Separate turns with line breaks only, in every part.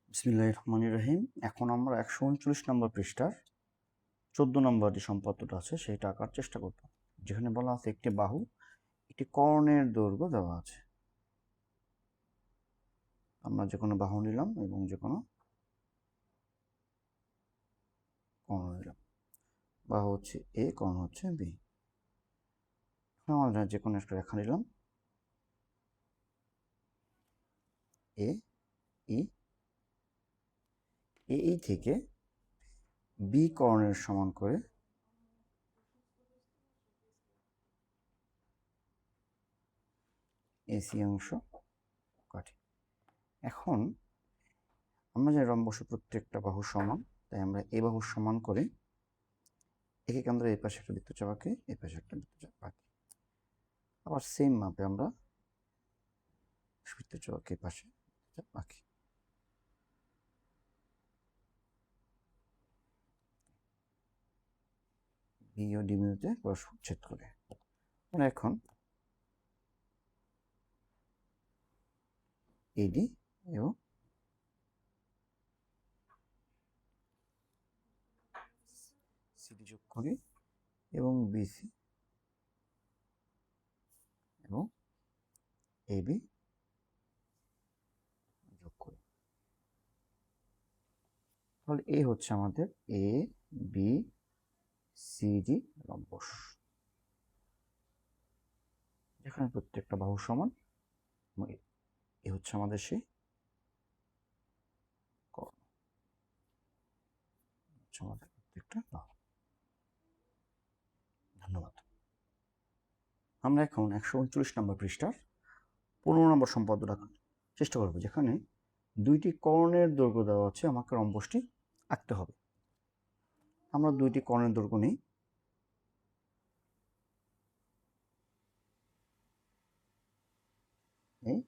বিসমিল্লাহির রহমানির রহিম। এখন আমরা 139 নম্বর পৃষ্ঠার 14 নম্বর যে সম্পাদ্যটা আছে সেটা আঁকার চেষ্টা করব, যেখানে বলা আছে একটি বাহু একটি কর্ণের দৈর্ঘ্য দেওয়া আছে। আমরা যে কোনো বাহু নিলাম এবং যে কোনো কর্ণ নিলাম। বাহু হচ্ছে এ, কর্ণ হচ্ছে বি। আমরা যে কোনো একটা রেখা নিলাম, এ ই, এই থেকে বি কর্ণের সমান করে এসি অংশ কাটি। এখন আমরা যে রম্বস প্রত্যেকটা বাহু সমান, তাই আমরা এই বাহু সমান করে একে কেন্দ্রে এই পাশে একটা বৃত্তচাপ আঁকি, এই পাশে একটা বৃত্তচাপ আঁকি। আবার সেম মাপে আমরা বৃত্তচাপ এই পাশে আঁকি। বি ও ডি বিন্দুতে পরস্পর ছেদ করে। আমরা এখন এডি এবং সিডি যোগ করি এবং বিসি এবং এবি যোগ করি। তাহলে এই হচ্ছে আমাদের এ বি সিডি রম্বস, যেখানে প্রত্যেকটা বাহু সমান। এ হচ্ছে আমাদের সেই কর্ণ, হচ্ছে আমাদের প্রত্যেকটা বাহু। ধন্যবাদ। আমরা এখন 139 নম্বর পৃষ্ঠার 15 নম্বর সম্পাদ্য রাখার চেষ্টা করব, যেখানে দুইটি কর্ণের দৈর্ঘ্য দেওয়া আছে, আমাকে রম্বসটি আঁকতে হবে। আমরা দুইটি কর্ণের দৈর্ঘ্য নিই। এই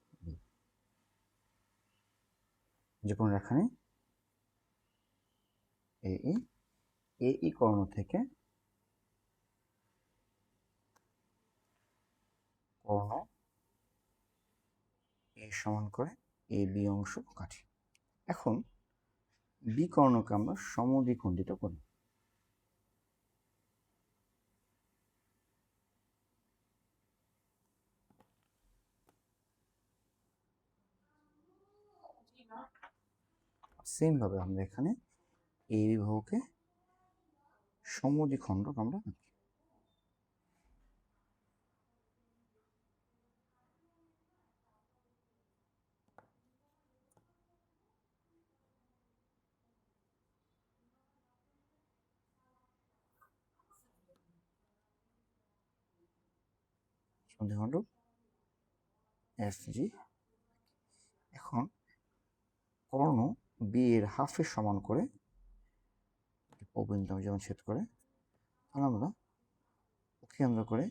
যে কোনো রেখা নেই, এই কর্ণ থেকে কর্ণ এ সমান করে এ বি অংশ কাটি। এখন বি কর্ণকে আমরা সমদ্বিখণ্ডিত করি। সেম ভাবে আমরা এখানে এই বাহুকে সমদ্বিখণ্ডক আমরা আঁকি। সমদ্বিখণ্ডক এফ জি। এখন কর্ণ বি এর হাফের সমান করে অবিন্দু যেমন ছেদ করে, তাহলে আমরা কেন্দ্র করে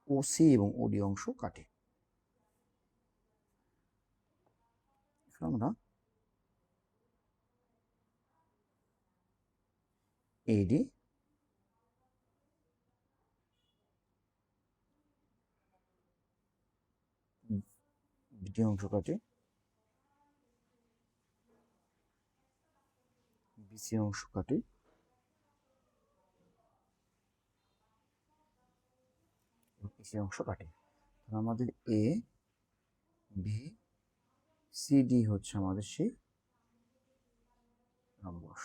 ওসি এবং ওডি অংশ কাটি। আমরা এডি দ্বিতীয় অংশ কাটি, বিসি অংশ কাটি, এসি অংশ কাটি। আমাদের এ বি সি ডি হচ্ছে আমাদের সেই রম্বস।